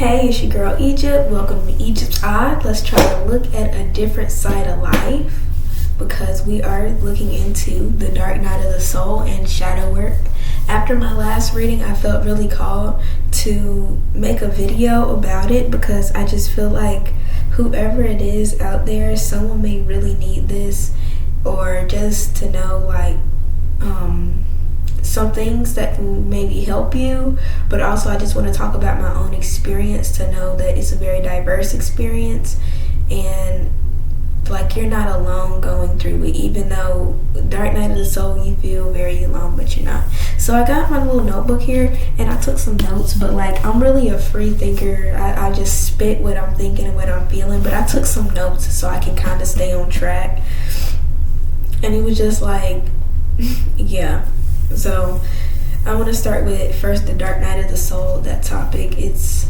Hey, it's your girl Egypt. Welcome to Egypt's Eye. Let's try to look at a different side of life because we are looking into the dark night of the soul and shadow work. After my last reading, I felt really called to make a video about it because I just feel like whoever it is out there, someone may really need this, or just to know some things that can maybe help you. But also I just want to talk about my own experience to know that it's a very diverse experience, and like you're not alone going through it. Even though dark night of the soul, you feel very alone, but you're not. So I got my little notebook here and I took some notes, but like I'm really a free thinker. I just spit what I'm thinking and what I'm feeling, but I took some notes so I can kind of stay on track. And it was just like yeah. So I want to start with first the dark night of the soul. That topic, it's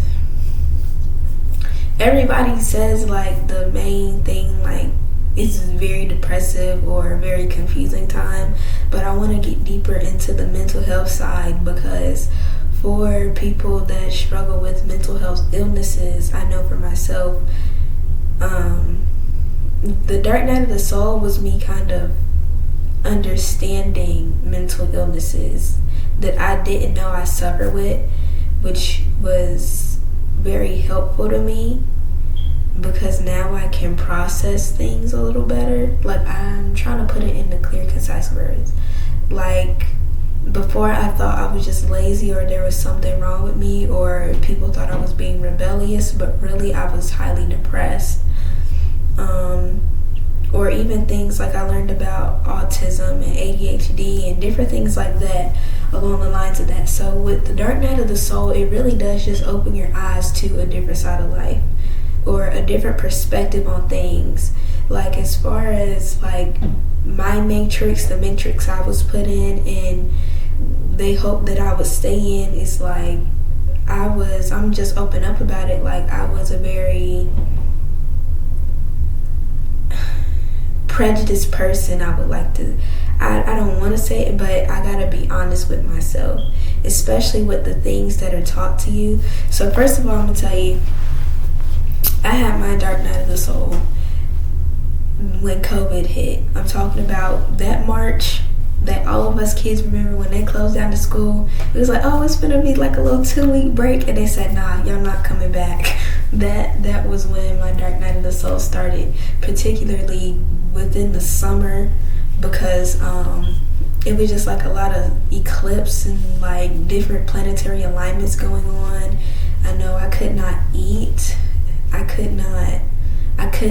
everybody says like the main thing, like it's very depressive or a very confusing time, but I want to get deeper into the mental health side because for people that struggle with mental health illnesses, I know for myself, the dark night of the soul was me kind of understanding mental illnesses that I didn't know I suffered with, which was very helpful to me because now I can process things a little better. Like I'm trying to put it into clear, concise words. Like before I thought I was just lazy or there was something wrong with me or people thought I was being rebellious, but really I was highly depressed. Or even things like I learned about autism and ADHD and different things like that along the lines of that. So with the dark night of the soul, it really does just open your eyes to a different side of life or a different perspective on things. Like as far as like my matrix, the matrix I was put in and they hoped that I would stay in, it's like I'm just open up about it. Like I was a very prejudiced person. I don't want to say it, but I gotta be honest with myself, especially with the things that are taught to you. So first of all, I'm gonna tell you, I had my dark night of the soul when COVID hit. I'm talking about that March that all of us kids remember when they closed down the school. It was like, oh, it's gonna be like a little 2-week break, and they said, nah, y'all not coming back. That was when my dark night of the soul started, particularly within the summer, because it was just like a lot of eclipse and like different planetary alignments going on. I know I could not eat. I could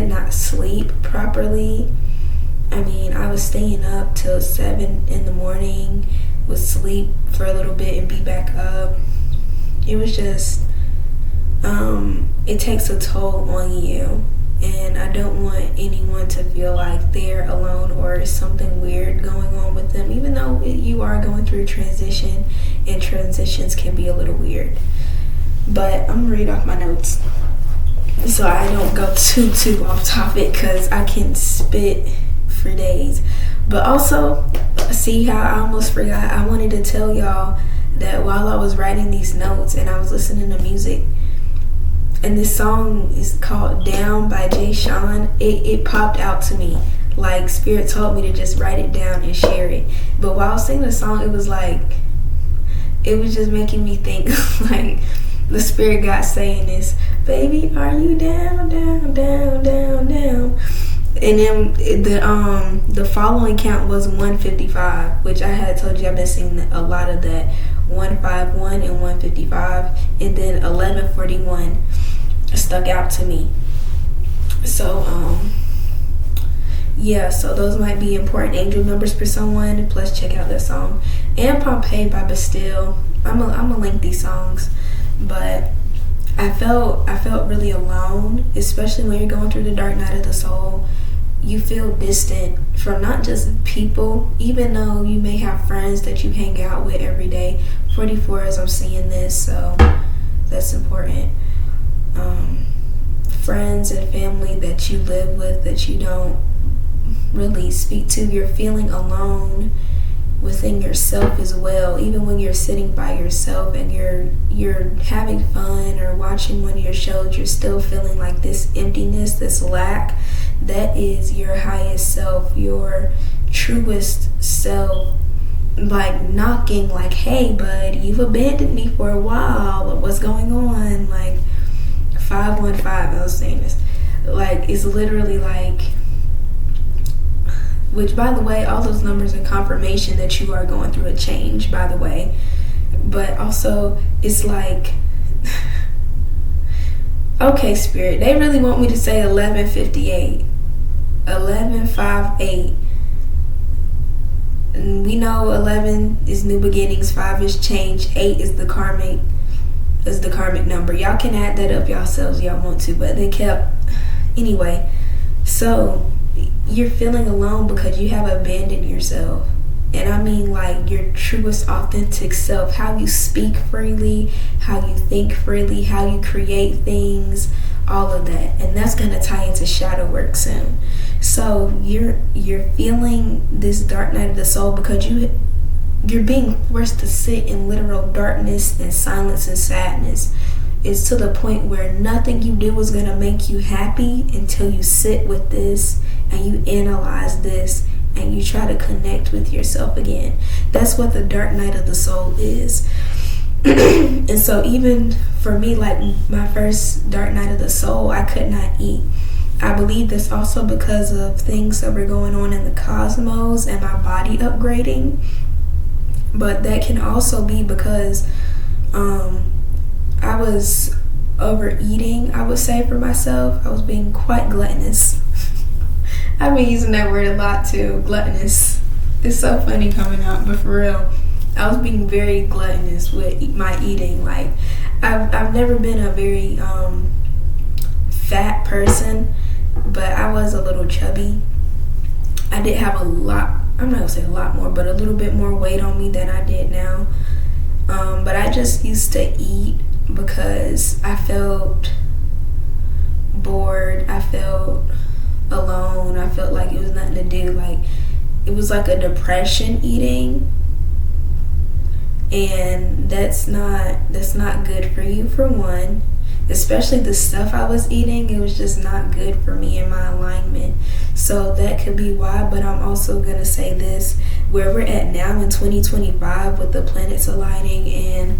not sleep properly. I mean, I was staying up till 7 in the morning, would sleep for a little bit and be back up. It was just, it takes a toll on you. And I don't want anyone to feel like they're alone or something weird going on with them, even though you are going through a transition, and transitions can be a little weird. But I'm gonna read off my notes so I don't go too off topic because I can spit for days. But also, see how I almost forgot, I wanted to tell y'all that while I was writing these notes and I was listening to music, and this song is called Down by Jay Sean, it popped out to me. Like Spirit told me to just write it down and share it. But while I was singing the song, it was just making me think like the Spirit God saying this, baby, are you down, down, down, down, down? And then the following count was 155, which I had told you I've been singing a lot of that. 151 and 155, and then 1141 stuck out to me. So yeah, so those might be important angel numbers for someone. Plus check out that song and Pompeii by Bastille. I'm gonna link these songs, but I felt really alone, especially when you're going through the dark night of the soul. You feel distant from not just people, even though you may have friends that you hang out with every day. 44 as I'm seeing this, so that's important. Friends and family that you live with that you don't really speak to. You're feeling alone within yourself as well, even when you're sitting by yourself and you're having fun or watching one of your shows, you're still feeling like this emptiness, this lack, that is your highest self, your truest self, like knocking, like, hey bud, you've abandoned me for a while, what's going on? Like 515, I was saying this, like, it's literally like, which, by the way, all those numbers are confirmation that you are going through a change, by the way. But also, it's like, okay, Spirit, they really want me to say 1158, 1158. And we know 11 is new beginnings, 5 is change, 8 is the karmic number. Y'all can add that up yourselves, y'all want to, but they kept, anyway. So you're feeling alone because you have abandoned yourself. And I mean, like, your truest authentic self, how you speak freely, how you think freely, how you create things, all of that. And that's going to tie into shadow work soon. So you're feeling this dark night of the soul because you're being forced to sit in literal darkness and silence and sadness. It's to the point where nothing you do is going to make you happy until you sit with this and you analyze this and you try to connect with yourself again. That's what the dark night of the soul is. And so even for me, like my first dark night of the soul, I could not eat. I believe this also because of things that were going on in the cosmos and my body upgrading. But that can also be because I was overeating, I would say, for myself. I was being quite gluttonous. I've been using that word a lot too, gluttonous. It's so funny coming out, but for real, I was being very gluttonous with my eating. Like, I've never been a very fat person, but I was a little chubby. I did have a lot, I'm not gonna say a lot more, but a little bit more weight on me than I did now. But I just used to eat because I felt bored, I felt alone, I felt like it was nothing to do. Like, it was like a depression eating, and that's not good for you, for one. Especially the stuff I was eating, it was just not good for me in my alignment. So that could be why. But I'm also gonna say this, where we're at now in 2025 with the planets aligning and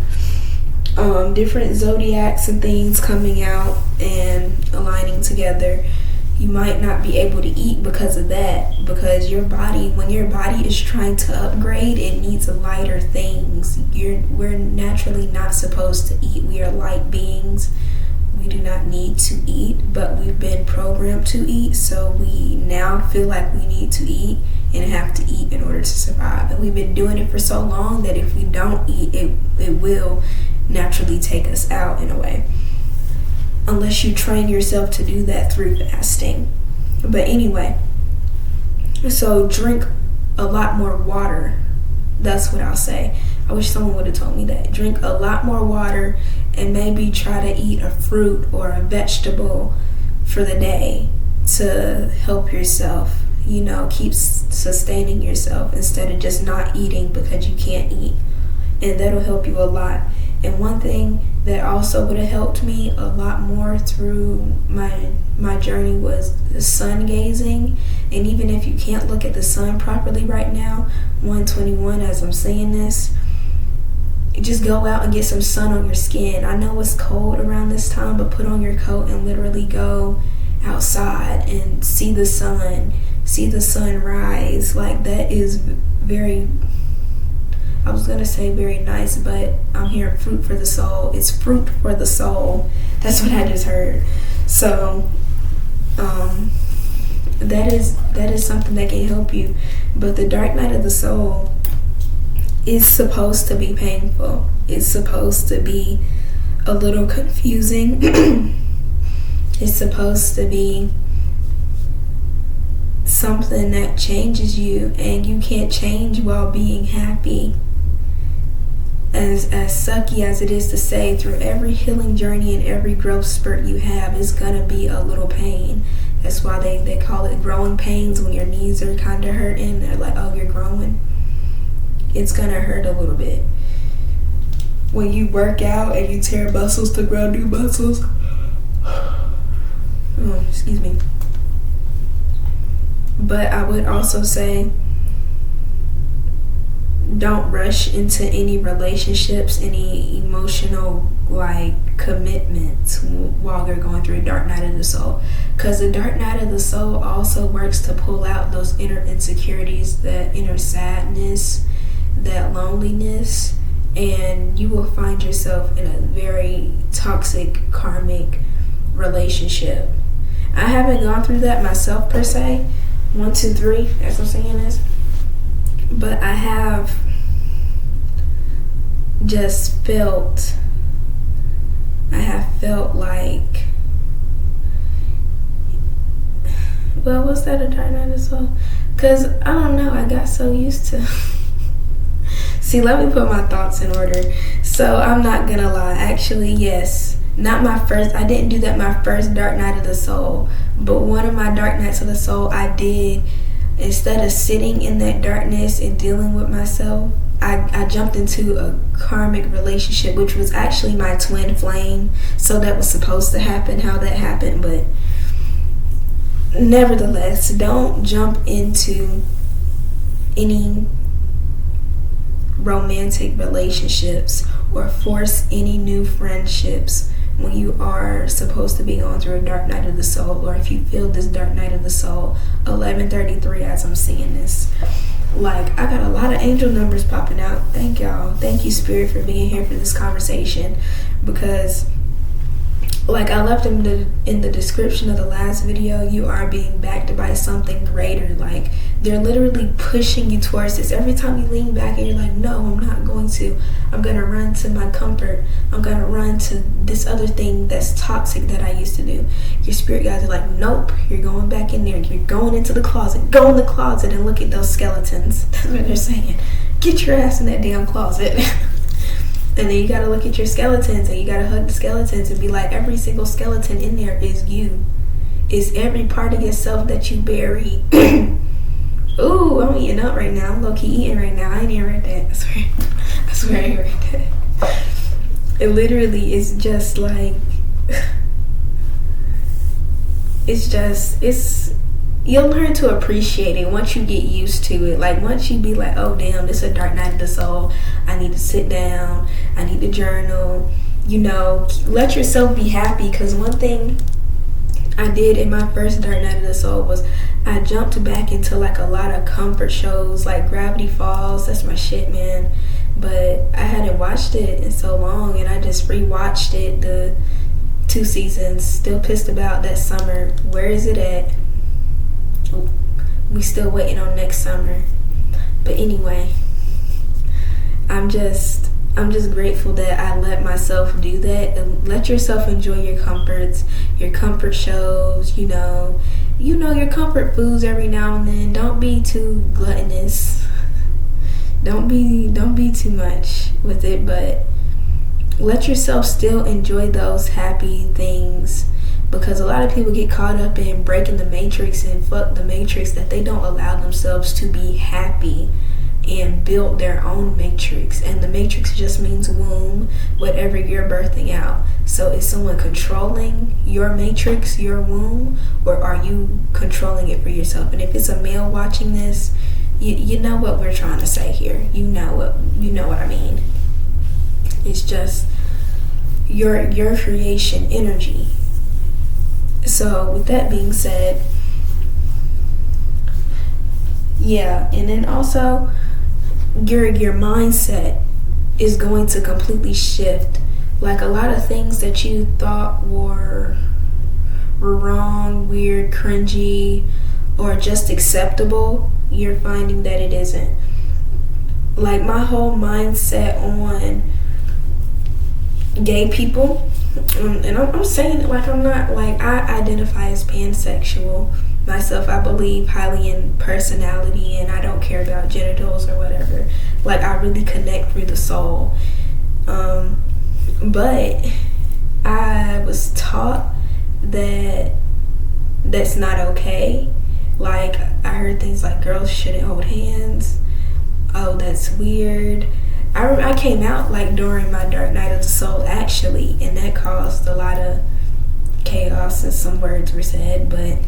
different zodiacs and things coming out and aligning together, you might not be able to eat because of that. Because your body, when your body is trying to upgrade, it needs lighter things. We're naturally not supposed to eat. We are light beings. We do not need to eat, but we've been programmed to eat. So we now feel like we need to eat and have to eat in order to survive. And we've been doing it for so long that if we don't eat, it will naturally take us out in a way. Unless you train yourself to do that through fasting. But anyway, so drink a lot more water. That's what I'll say. I wish someone would have told me that. Drink a lot more water and maybe try to eat a fruit or a vegetable for the day to help yourself, keep sustaining yourself instead of just not eating because you can't eat. And that'll help you a lot. And one thing that also would have helped me a lot more through my journey was the sun gazing. And even if you can't look at the sun properly right now, 121 as I'm saying this, just go out and get some sun on your skin. I know it's cold around this time, but put on your coat and literally go outside and see the sun rise. Like, that is very, I was gonna say very nice, but I'm hearing fruit for the soul. It's fruit for the soul. That's what I just heard. So that is something that can help you. But the dark night of the soul is supposed to be painful. It's supposed to be a little confusing. It's supposed to be something that changes you, and you can't change while being happy. As sucky as it is to say, through every healing journey and every growth spurt you have is gonna be a little pain. That's why they call it growing pains. When your knees are kind of hurting, they're like, oh, you're growing. It's gonna hurt a little bit. when you work out and you tear muscles to grow new muscles. Oh, excuse me. But I would also say, don't rush into any relationships, any emotional commitments while you're going through a dark night of the soul. Because the dark night of the soul also works to pull out those inner insecurities, that inner sadness, that loneliness, and you will find yourself in a very toxic karmic relationship. I haven't gone through that myself per se, 1, 2, 3 as I'm saying this, but I have just felt like, well, was that a dark night as well? Because I don't know, I got so used to see, let me put my thoughts in order. So I'm not gonna lie, actually, yes, not my first, I didn't do that my first dark night of the soul, but one of my dark nights of the soul, I did, instead of sitting in that darkness and dealing with myself, I jumped into a karmic relationship, which was actually my twin flame. So that was supposed to happen, how that happened. But nevertheless, don't jump into any romantic relationships or force any new friendships when you are supposed to be going through a dark night of the soul, or if you feel this dark night of the soul. 11:33 as I'm seeing this. I got a lot of angel numbers popping out. Thank y'all. Thank you, Spirit, for being here for this conversation, because I left in the description of the last video, you are being backed by something greater. They're literally pushing you towards this. Every time you lean back and you're like, no, I'm not going to. I'm going to run to my comfort. I'm going to run to this other thing that's toxic that I used to do. Your spirit guides are like, nope, you're going back in there. You're going into the closet. Go in the closet and look at those skeletons. That's what they're saying. Get your ass in that damn closet. And then you gotta look at your skeletons, and you gotta hug the skeletons and be like, every single skeleton in there is you. It's every part of yourself that you bury. Ooh, I'm eating up right now. I'm low-key eating right now. I ain't even read that. I swear I ain't read that. It literally is just it's you'll learn to appreciate it once you get used to it. Once you be like, oh damn, this is a dark night of the soul, I need to sit down, I need to journal, let yourself be happy. Because one thing I did in my first dark night of the soul was I jumped back into a lot of comfort shows, like Gravity Falls. That's my shit, man. But I hadn't watched it in so long, and I just rewatched it, the 2 seasons. Still pissed about that summer. Where is it at? We still waiting on next summer. But anyway, I'm just grateful that I let myself do that. And let yourself enjoy your comforts, your comfort shows, your comfort foods every now and then. Don't be too gluttonous. Don't be too much with it, but let yourself still enjoy those happy things. Because a lot of people get caught up in breaking the matrix and fuck the matrix, that they don't allow themselves to be happy and build their own matrix. And the matrix just means womb, whatever you're birthing out. So is someone controlling your matrix, your womb, or are you controlling it for yourself? And if it's a male watching this, you know what we're trying to say here. You know what I mean. It's just your creation energy. So with that being said, yeah, and then also your mindset is going to completely shift. A lot of things that you thought were wrong, weird, cringy, or just acceptable, you're finding that it isn't. My whole mindset on gay people, and I'm saying it I'm not, I identify as pansexual myself. I believe highly in personality, and I don't care about genitals or whatever. I really connect through the soul. But I was taught that that's not okay. I heard things like girls shouldn't hold hands. Oh, that's weird. I came out like during my dark night of the soul actually, and that caused a lot of chaos and some words were said, but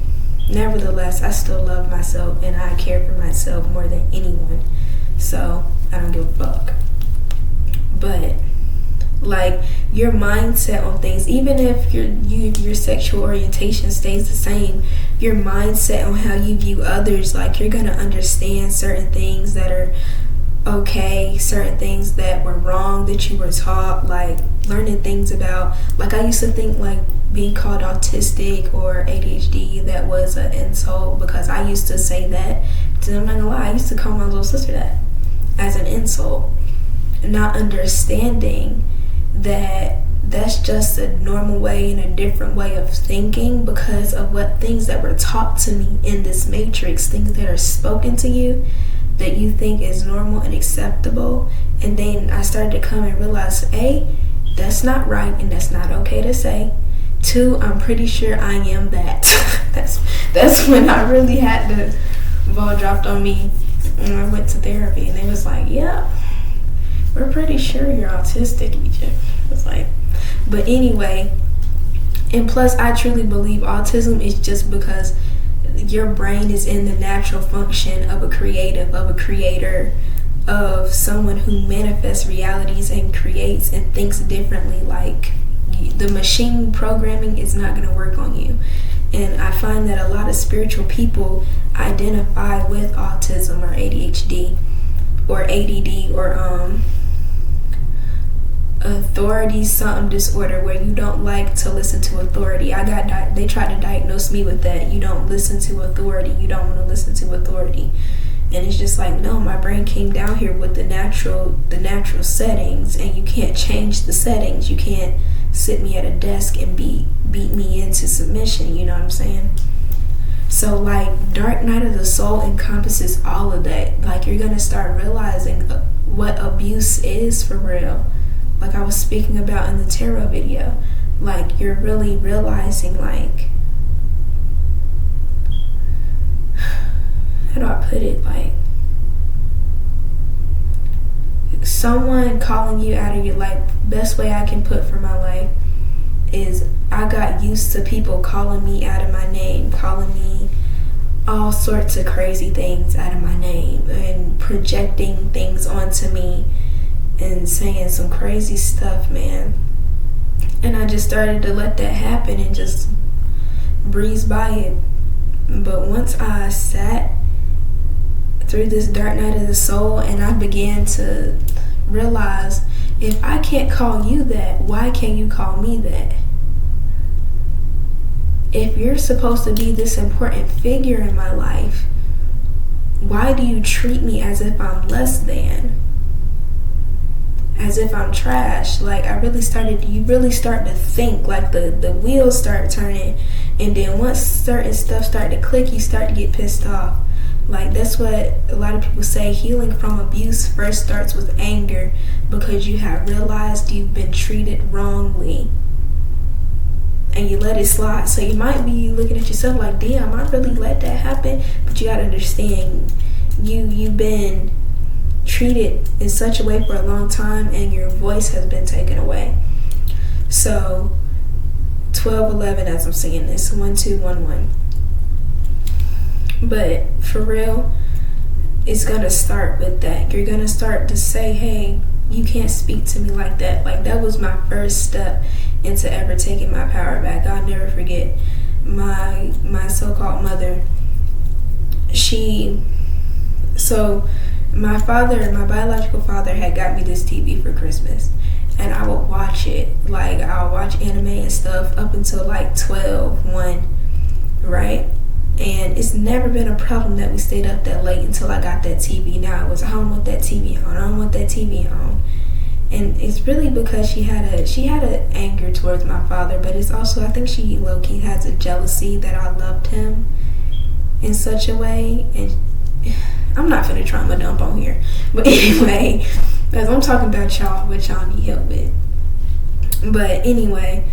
nevertheless I still love myself and I care for myself more than anyone, so I don't give a fuck. But like your mindset on things, even if your sexual orientation stays the same, your mindset on how you view others, like you're gonna understand certain things that are okay, certain things that were wrong that you were taught, like learning things about, like I used to think like being called autistic or ADHD, that was an insult, because I used to say that. I'm not gonna lie, I used to call my little sister that as an insult, not understanding that that's just a normal way and a different way of thinking because of what things that were taught to me in this matrix, things that are spoken to you that you think is normal and acceptable. And then I started to come and realize, A, that's not right and that's not okay to say. 2, I'm pretty sure I am that. that's when I really had the ball dropped on me when I went to therapy, and they was like, yeah, we're pretty sure you're autistic, Egypt. It's like, but anyway, and plus I truly believe autism is just because your brain is in the natural function of a creator, of someone who manifests realities and creates and thinks differently. Like the machine programming is not going to work on you. And I find that a lot of spiritual people identify with autism or ADHD or ADD or authority something disorder, where you don't like to listen to authority. They tried to diagnose me with that. You don't listen to authority. You don't want to listen to authority. And it's just like, no, my brain came down here with the natural settings, and you can't change the settings. You can't sit me at a desk and beat me into submission, you know what I'm saying? So like dark night of the soul encompasses all of that. Like you're gonna start realizing what abuse is for real, like I was speaking about in the tarot video. Like you're really realizing, like, how do I put it, like someone calling you out of your life. Best way I can put for my life is I got used to people calling me out of my name, calling me all sorts of crazy things out of my name and projecting things onto me and saying some crazy stuff, man. And I just started to let that happen and just breeze by it. But once I sat through this dark night of the soul and I began to realize, if I can't call you that, why can't you call me that? If you're supposed to be this important figure in my life, why do you treat me as if I'm less than? As if I'm trash? Like you really start to think, like the wheels start turning, and then once certain stuff start to click, you start to get pissed off. Like that's what a lot of people say, healing from abuse first starts with anger, because you have realized you've been treated wrongly and you let it slide. So you might be looking at yourself like, damn, I really let that happen. But you gotta understand, you've been treated in such a way for a long time and your voice has been taken away. So 1211, as I'm saying this, 1211. But for real, it's gonna start with that. You're gonna start to say, hey, you can't speak to me like that. Like that was my first step into ever taking my power back. I'll never forget my so-called mother. My biological father had got me this TV for Christmas, and I would watch it. Like I'll watch anime and stuff up until like 1, right? And it's never been a problem that we stayed up that late until I got that TV. Now it was, I don't want that TV on. I don't want that TV on. And it's really because she had an anger towards my father, but it's also, I think she low-key has a jealousy that I loved him in such a way. And I'm not finna trauma dump on here, but anyway, as I'm talking about y'all, what y'all need help with. But anyway,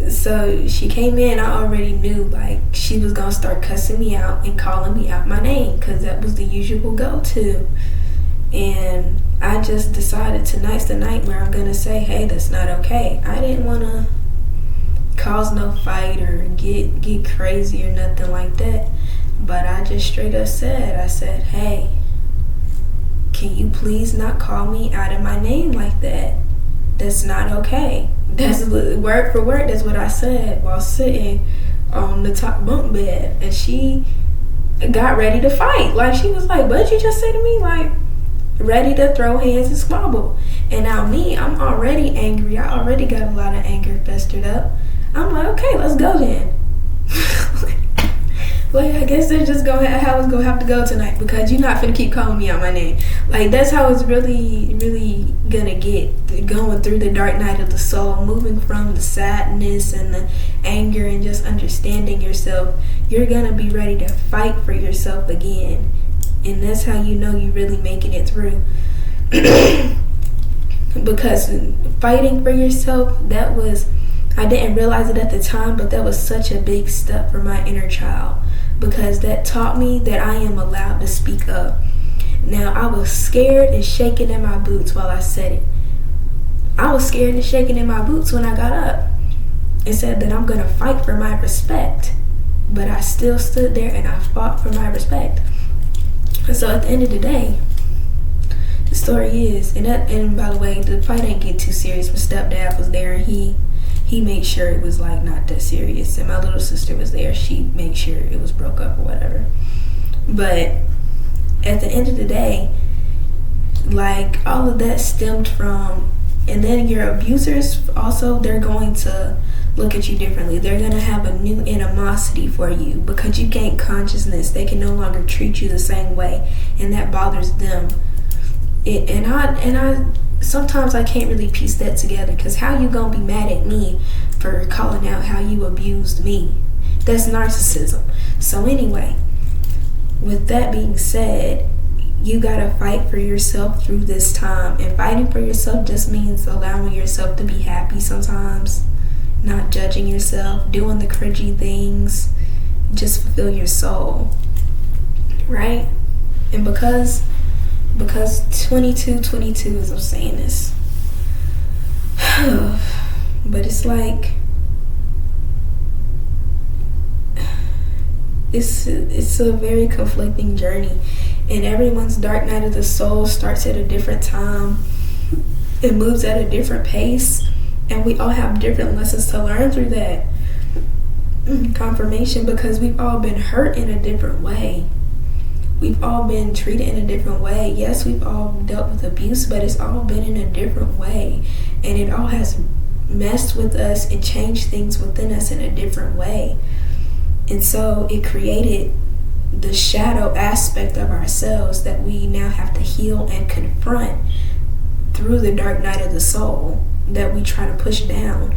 so she came in, I already knew like she was gonna start cussing me out and calling me out my name, because that was the usual go-to. And I just decided tonight's the night where I'm gonna say, hey, that's not okay. I didn't want to cause no fight or get crazy or nothing like that. But I just straight up said, hey, can you please not call me out of my name like that? That's not okay. That's word for word. That's what I said while sitting on the top bunk bed. And she got ready to fight. Like, she was like, what'd you just say to me? Like, ready to throw hands and squabble. And now me, I'm already angry. I already got a lot of anger festered up. I'm like, okay, let's go then. Like, I guess that's just how it's gonna have to go tonight, because you're not finna keep calling me out my name. Like, that's how it's really, really gonna get, going through the dark night of the soul, moving from the sadness and the anger and just understanding yourself. You're gonna be ready to fight for yourself again. And that's how you know you're really making it through. Because fighting for yourself, I didn't realize it at the time, but that was such a big step for my inner child, because that taught me that I am allowed to speak up. Now, I was scared and shaking in my boots while I said it. I was scared and shaking in my boots when I got up and said that I'm going to fight for my respect. But I still stood there and I fought for my respect. And so at the end of the day, the story is, and by the way, the fight didn't get too serious. My stepdad was there, and he made sure it was like not that serious. And my little sister was there. She made sure it was broke up or whatever. But at the end of the day, like, all of that stemmed from, and then your abusers also, they're going to look at you differently. They're going to have a new animosity for you because you gain consciousness. They can no longer treat you the same way, and that bothers them. And I sometimes I can't really piece that together, because how you gonna be mad at me for calling out how you abused me? That's narcissism. So anyway, with that being said, you gotta fight for yourself through this time. And fighting for yourself just means allowing yourself to be happy sometimes, not judging yourself, doing the cringy things, just fulfill your soul, right? And because 22 as I'm saying this, but it's like, it's a very conflicting journey, and everyone's dark night of the soul starts at a different time. It moves at a different pace, and we all have different lessons to learn through that confirmation, because we've all been hurt in a different way. We've all been treated in a different way. Yes, we've all dealt with abuse, but it's all been in a different way. And it all has messed with us and changed things within us in a different way. And so it created the shadow aspect of ourselves that we now have to heal and confront through the dark night of the soul that we try to push down.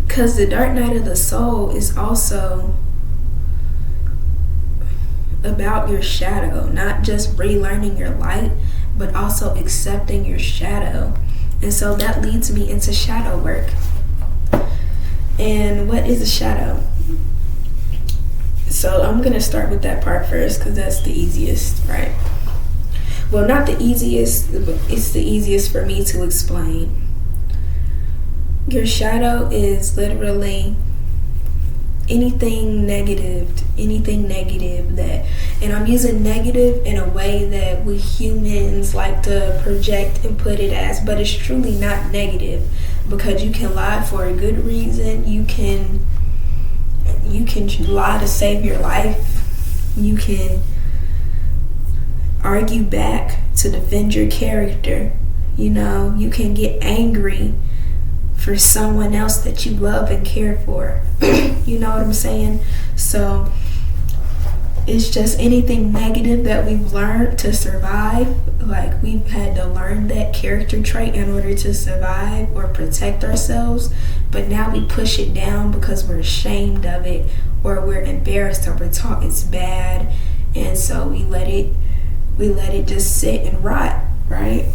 Because the dark night of the soul is also about your shadow, not just relearning your light, but also accepting your shadow. And so that leads me into shadow work. And what is a shadow? So I'm gonna start with that part first, because that's the easiest, right? Well, not the easiest, but it's the easiest for me to explain. Your shadow is literally anything negative that, and I'm using negative in a way that we humans like to project and put it as, but it's truly not negative, because you can lie for a good reason. You can lie to save your life. You can argue back to defend your character. You know, you can get angry for someone else that you love and care for. You know what I'm saying? So it's just anything negative that we've learned to survive. Like, we've had to learn that character trait in order to survive or protect ourselves, but now we push it down because we're ashamed of it, or we're embarrassed, or we're taught it's bad, and so we let it just sit and rot, right?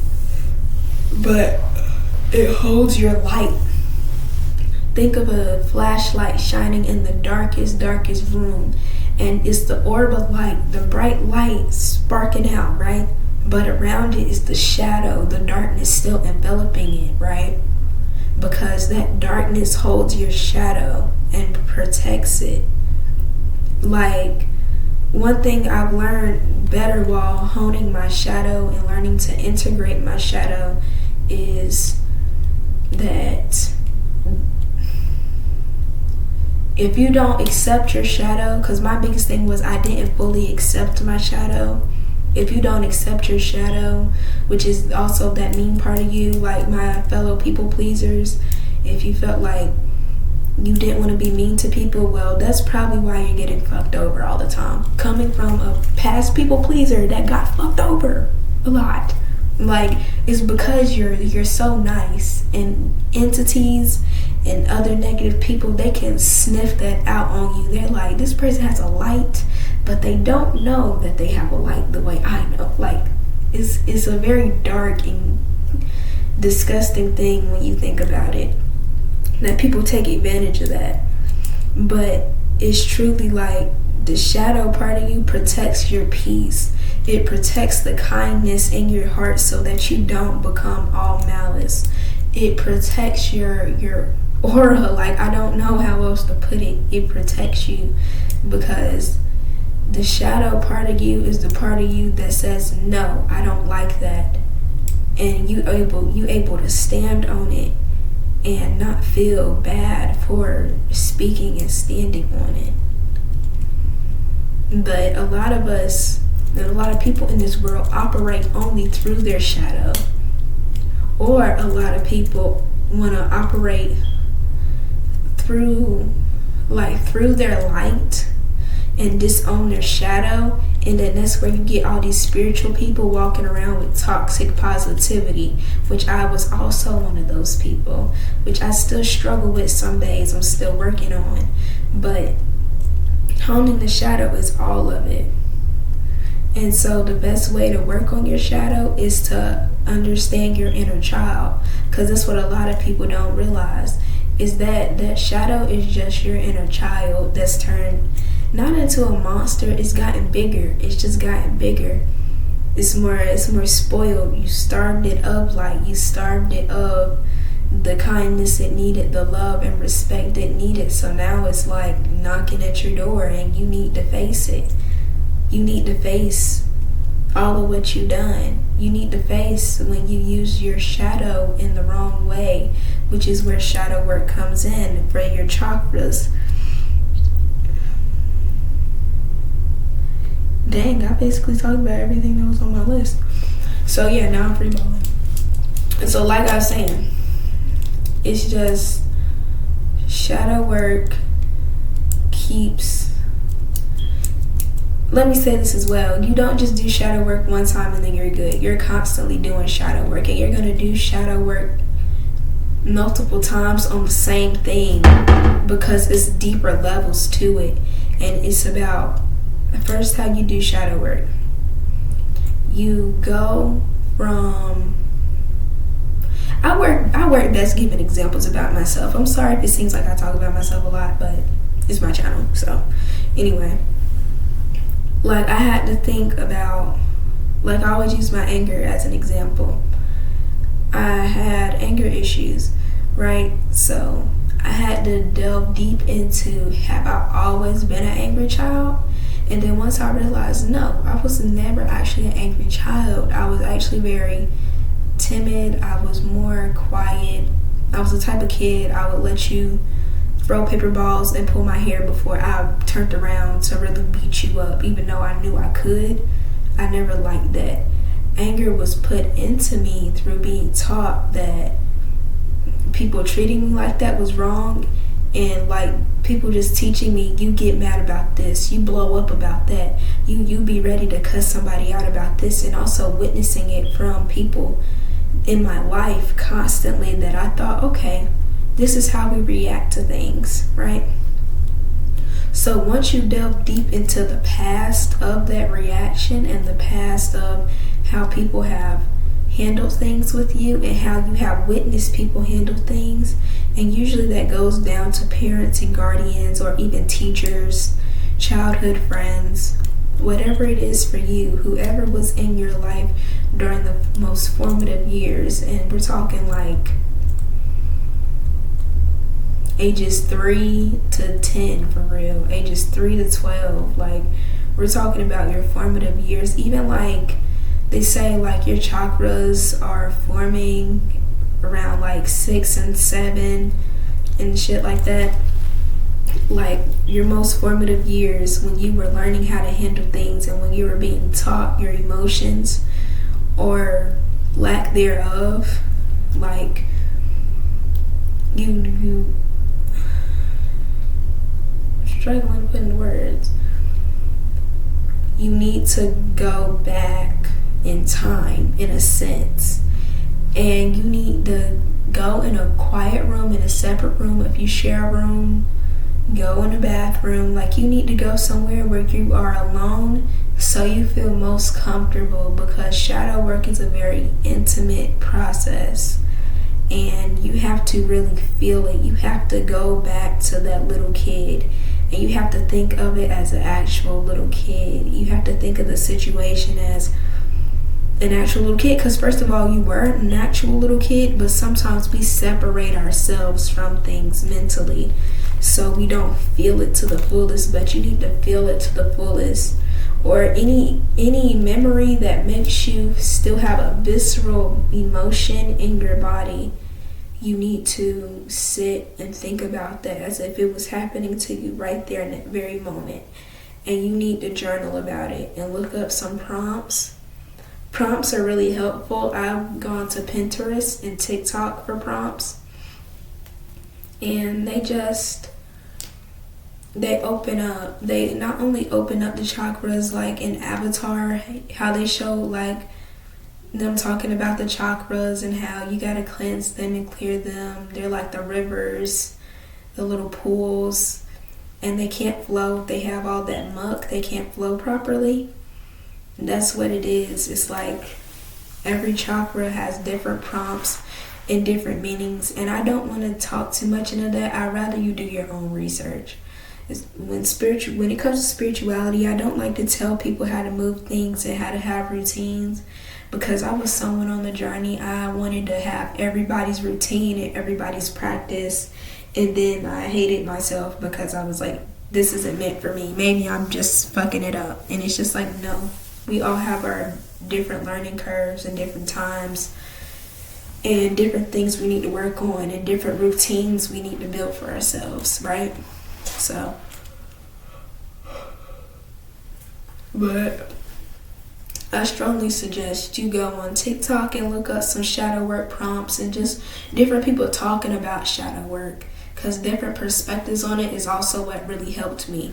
But it holds your light. Think of a flashlight shining in the darkest room, and it's the orb of light, the bright light sparking out, right? but around it is the shadow, the darkness still enveloping it, right? Because that darkness holds your shadow and protects it. Like, one thing I've learned better while honing my shadow and learning to integrate my shadow is that if you don't accept your shadow, because my biggest thing was I didn't fully accept my shadow. If you don't accept your shadow, which is also that mean part of you, like my fellow people pleasers, if you felt like you didn't want to be mean to people, well, that's probably why you're getting fucked over all the time. Coming from a past people pleaser that got fucked over a lot. Like, it's because you're so nice, and entities and other negative people, they can sniff that out on you. They're like, this person has a light, but they don't know that they have a light the way I know. Like, it's a very dark and disgusting thing when you think about it, that people take advantage of that. But it's truly like the shadow part of you protects your peace. It protects the kindness in your heart so that you don't become all malice. It protects your aura. Like, I don't know how else to put it. It protects you because the shadow part of you is the part of you that says, no, I don't like that. And you able to stand on it and not feel bad for speaking and standing on it. But a lot of us and a lot of people in this world operate only through their shadow. Or a lot of people want to operate through their light and disown their shadow. And then that's where you get all these spiritual people walking around with toxic positivity, which I was also one of those people, which I still struggle with some days. I'm still working on. But honing the shadow is all of it. And so the best way to work on your shadow is to understand your inner child, because that's what a lot of people don't realize, is that shadow is just your inner child that's turned not into a monster. It's gotten bigger. It's just gotten bigger. It's more spoiled. You starved it of light. You starved it of the kindness it needed, the love and respect it needed. So now it's like knocking at your door, and you need to face it. You need to face all of what you've done. You need to face when you use your shadow in the wrong way, which is where shadow work comes in for your chakras. Dang, I basically talked about everything that was on my list. So yeah, now I'm freeballing. And so like I was saying, it's just shadow work keeps... Let me say this as well. You don't just do shadow work one time and then you're good. You're constantly doing shadow work, and you're going to do shadow work multiple times on the same thing because it's deeper levels to it. And it's about, first, how you do shadow work. You go from... I work best giving examples about myself. I'm sorry if it seems like I talk about myself a lot, but it's my channel. So anyway, like, I had to think about, like, I always use my anger as an example. I had anger issues, right? So I had to delve deep into, have I always been an angry child? And then once I realized, no, I was never actually an angry child. I was actually very timid. I was more quiet. I was the type of kid, I would let you throw paper balls and pull my hair before I turned around to really beat you up, even though I knew I could. I never liked that. Anger was put into me through being taught that people treating me like that was wrong, and like people just teaching me, you get mad about this, you blow up about that, you be ready to cuss somebody out about this, and also witnessing it from people in my life constantly, that I thought, okay, this is how we react to things, right? So once you delve deep into the past of that reaction and the past of how people have handled things with you and how you have witnessed people handle things, and usually that goes down to parents and guardians or even teachers, childhood friends, whatever it is for you, whoever was in your life during the most formative years, and we're talking like ages 3 to 10 for real, ages 3 to 12, like we're talking about your formative years. Even like they say like your chakras are forming around like 6 and 7 and shit like that. Like your most formative years, when you were learning how to handle things and when you were being taught your emotions or lack thereof, like you struggling putting words, you need to go back in time in a sense, and you need to go in a quiet room, in a separate room. If you share a room, go in the bathroom. Like you need to go somewhere where you are alone so you feel most comfortable, because shadow work is a very intimate process and you have to really feel it. You have to go back to that little kid and you have to think of it as an actual little kid. You have to think of the situation as an actual little kid, because first of all, you were an actual little kid, but sometimes we separate ourselves from things mentally so we don't feel it to the fullest. But you need to feel it to the fullest. Or any memory that makes you still have a visceral emotion in your body, you need to sit and think about that as if it was happening to you right there in that very moment. And you need to journal about it and look up some prompts. Prompts are really helpful. I've gone to Pinterest and TikTok for prompts, and they not only open up the chakras, like in Avatar, how they show like them talking about the chakras and how you gotta cleanse them and clear them. They're like the rivers, the little pools, and they can't flow. They have all that muck, they can't flow properly. That's what it is. It's like every chakra has different prompts and different meanings, and I don't want to talk too much into that. I'd rather you do your own research. When it comes to spirituality, I don't like to tell people how to move things and how to have routines, because I was someone on the journey. I wanted to have everybody's routine and everybody's practice, and then I hated myself because I was like, this isn't meant for me. Maybe I'm just fucking it up. And it's just like, no. We all have our different learning curves and different times and different things we need to work on and different routines we need to build for ourselves, right? So, but I strongly suggest you go on TikTok and look up some shadow work prompts and just different people talking about shadow work, because different perspectives on it is also what really helped me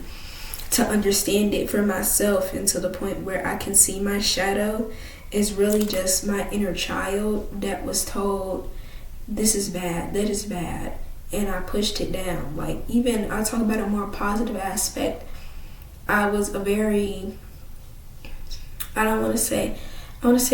to understand it for myself, and to the point where I can see my shadow is really just my inner child that was told this is bad, that is bad, and I pushed it down. Like, even I talk about a more positive aspect. I was a very, I want to say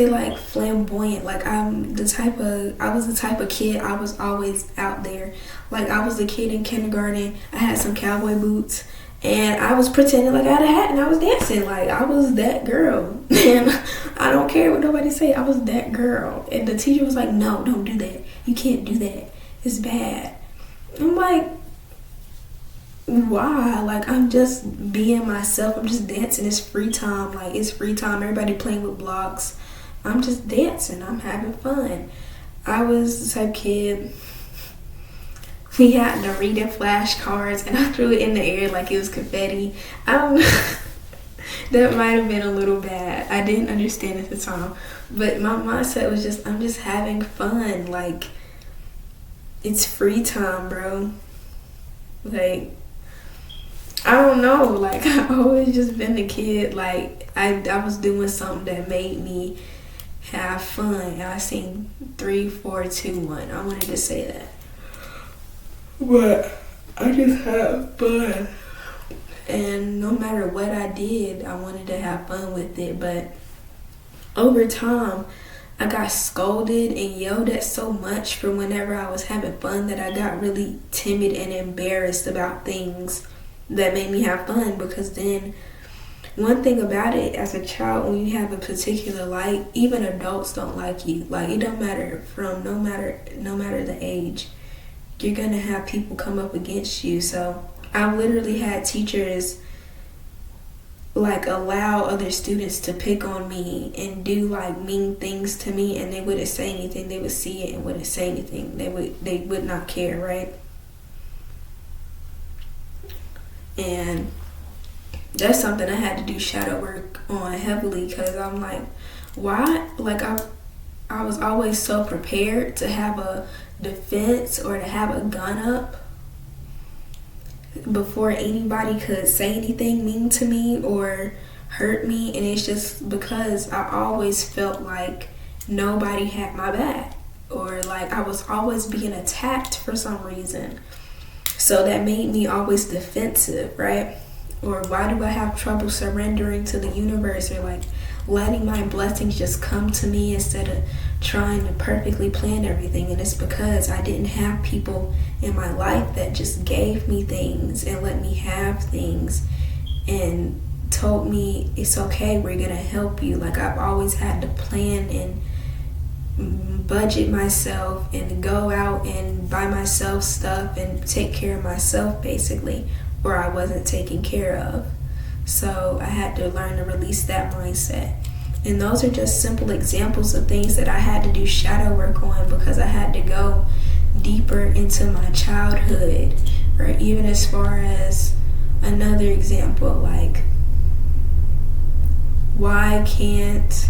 like flamboyant. Like I was the type of kid, I was always out there. Like I was the kid in kindergarten, I had some cowboy boots, and I was pretending like I had a hat and I was dancing. Like I was that girl. And I don't care what nobody say, I was that girl. And the teacher was like, no, don't do that. You can't do that. It's bad. I'm like, why? Like I'm just being myself. I'm just dancing. It's free time. Like it's free time. Everybody playing with blocks. I'm just dancing. I'm having fun. I was the type of kid, we had the reading flashcards and I threw it in the air like it was confetti. I don't know. That might have been a little bad. I didn't understand at the time. But my mindset was just, I'm just having fun. Like, it's free time, bro. Like, I don't know. Like, I've always just been a kid. Like, I was doing something that made me have fun. I seen 3, 4, 2, 1. I wanted to say that. But I just had fun. And no matter what I did, I wanted to have fun with it. But over time, I got scolded and yelled at so much for whenever I was having fun that I got really timid and embarrassed about things that made me have fun. Because then one thing about it, as a child, when you have a particular light, even adults don't like you. Like, it don't matter no matter the age, you're gonna have people come up against you. So I literally had teachers like allow other students to pick on me and do like mean things to me, and they wouldn't say anything. They would see it and wouldn't say anything. They would not care, right? And that's something I had to do shadow work on heavily, because I'm like, why? Like, I was always so prepared to have a defense or to have a gun up before anybody could say anything mean to me or hurt me. And it's just because I always felt like nobody had my back, or like I was always being attacked for some reason. So that made me always defensive, right? Or why do I have trouble surrendering to the universe, or like letting my blessings just come to me instead of trying to perfectly plan everything? And it's because I didn't have people in my life that just gave me things and let me have things and told me it's okay, we're gonna help you. Like, I've always had to plan and budget myself and go out and buy myself stuff and take care of myself, basically, or I wasn't taken care of. So I had to learn to release that mindset. And those are just simple examples of things that I had to do shadow work on, because I had to go deeper into my childhood. Or even as far as another example, like, why can't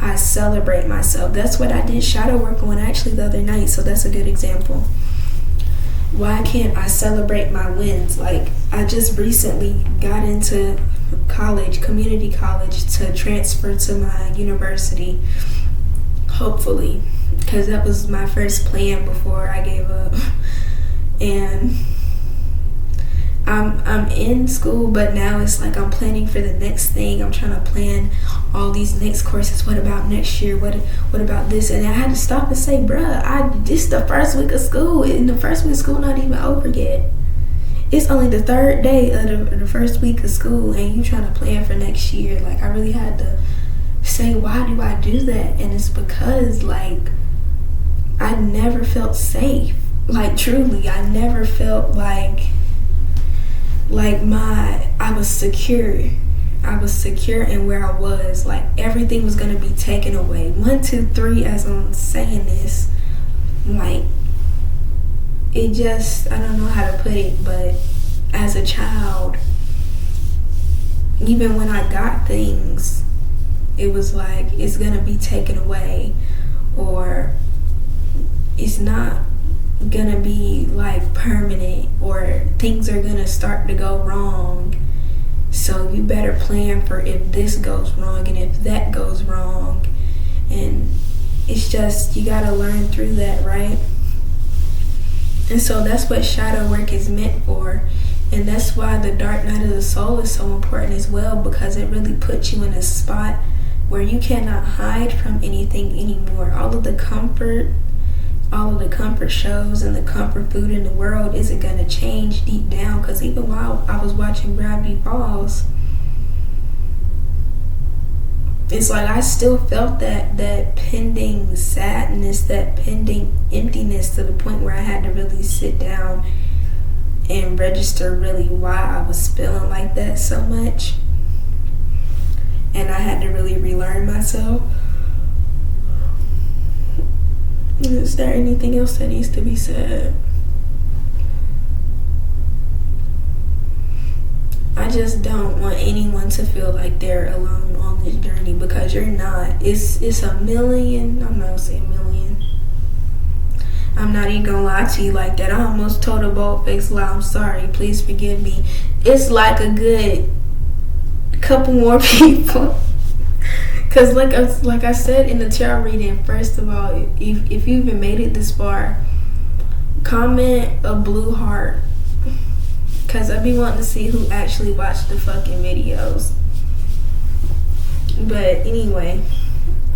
I celebrate myself? That's what I did shadow work on actually the other night, so that's a good example. Why can't I celebrate my wins? Like, I just recently got into college, community college, to transfer to my university, hopefully, because that was my first plan before I gave up. And I'm in school, but now it's like I'm planning for the next thing. I'm trying to plan all these next courses. What about next year? What about this? And I had to stop and say, bruh, this the first week of school, and the first week of school not even over yet. It's only the third day of the first week of school, and you trying to plan for next year. Like, I really had to say, why do I do that? And it's because, like, I never felt safe. Like, truly, I never felt like I was secure. I was secure in where I was. Like, everything was gonna be taken away. 1, 2, 3, as I'm saying this, like, it just, I don't know how to put it, but as a child, even when I got things, it was like, it's gonna be taken away, or it's not gonna be like permanent, or things are gonna start to go wrong. So you better plan for if this goes wrong and if that goes wrong. And it's just, you gotta learn through that, right? And so that's what shadow work is meant for. And that's why the dark night of the soul is so important as well, because it really puts you in a spot where you cannot hide from anything anymore. All of the comfort shows and the comfort food in the world isn't going to change deep down. Because even while I was watching Gravity Falls, it's like I still felt that pending sadness, that pending emptiness, to the point where I had to really sit down and register really why I was feeling like that so much. And I had to really relearn myself. Is there anything else that needs to be said? I just don't want anyone to feel like they're alone on this journey, because you're not. It's a million. I'm not gonna say a million. I'm not even gonna lie to you like that. I almost told a bold-faced lie. I'm sorry. Please forgive me. It's like a good couple more people. Because like I said in the tarot reading, first of all, if you even made it this far, comment a blue heart. Because I be wanting to see who actually watched the fucking videos. But anyway,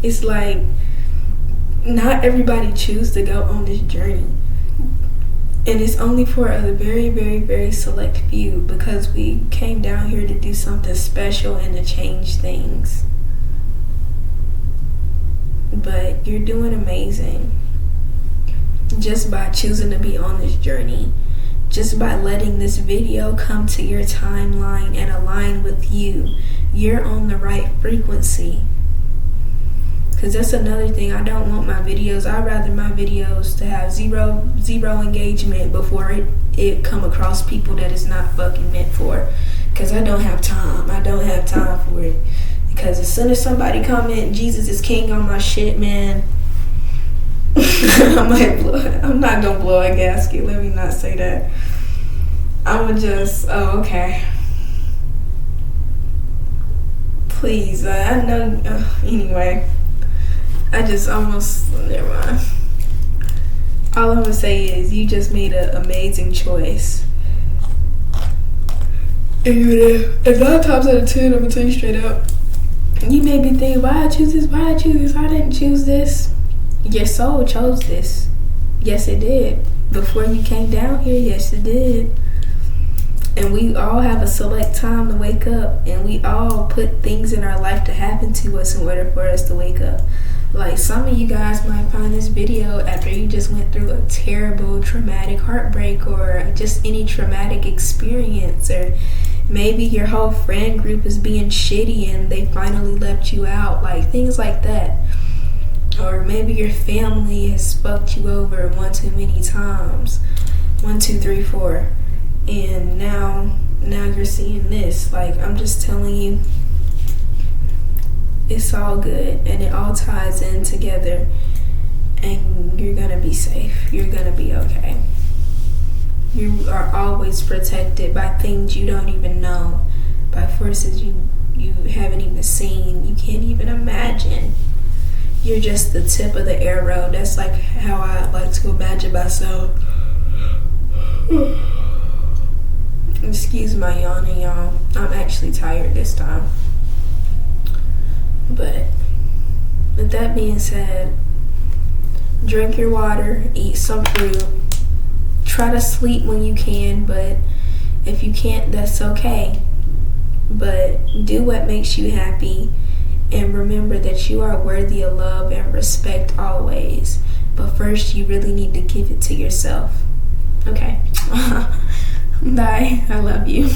it's like, not everybody choose to go on this journey. And it's only for a very, very, very select few, because we came down here to do something special and to change things. But you're doing amazing. Just by choosing to be on this journey. Just by letting this video come to your timeline and align with you. You're on the right frequency. Because that's another thing. I don't want my videos. I'd rather my videos to have zero engagement before it come across people that it's not fucking meant for. Because I don't have time. I don't have time for it. Because as soon as somebody comment Jesus is king on my shit, man, I'm not gonna blow a gasket. Let me not say that. I'ma just, okay. Please, I know, anyway. I just almost, never mind. All I'm gonna say is you just made an amazing choice. And 9 times out of 10, I'm gonna tell you straight up, you made me think, why I choose this? Why I choose this? I didn't choose this. Your soul chose this. Yes, it did. Before you came down here, yes, it did. And we all have a select time to wake up, and we all put things in our life to happen to us in order for us to wake up. Like, some of you guys might find this video after you just went through a terrible traumatic heartbreak, or just any traumatic experience, or maybe your whole friend group is being shitty and they finally left you out, like things like that. Or maybe your family has fucked you over one too many times. 1, 2, 3, 4. And now you're seeing this. Like, I'm just telling you, it's all good and it all ties in together, and you're gonna be safe. You're gonna be okay. You are always protected by things you don't even know, by forces you haven't even seen, you can't even imagine. You're just the tip of the arrow. That's like how I like to imagine myself. Excuse my yawning, y'all. I'm actually tired this time. But with that being said, drink your water, eat some fruit, try to sleep when you can, but if you can't, that's okay. But do what makes you happy, and remember that you are worthy of love and respect always. But first, you really need to give it to yourself. Okay. Bye. I love you.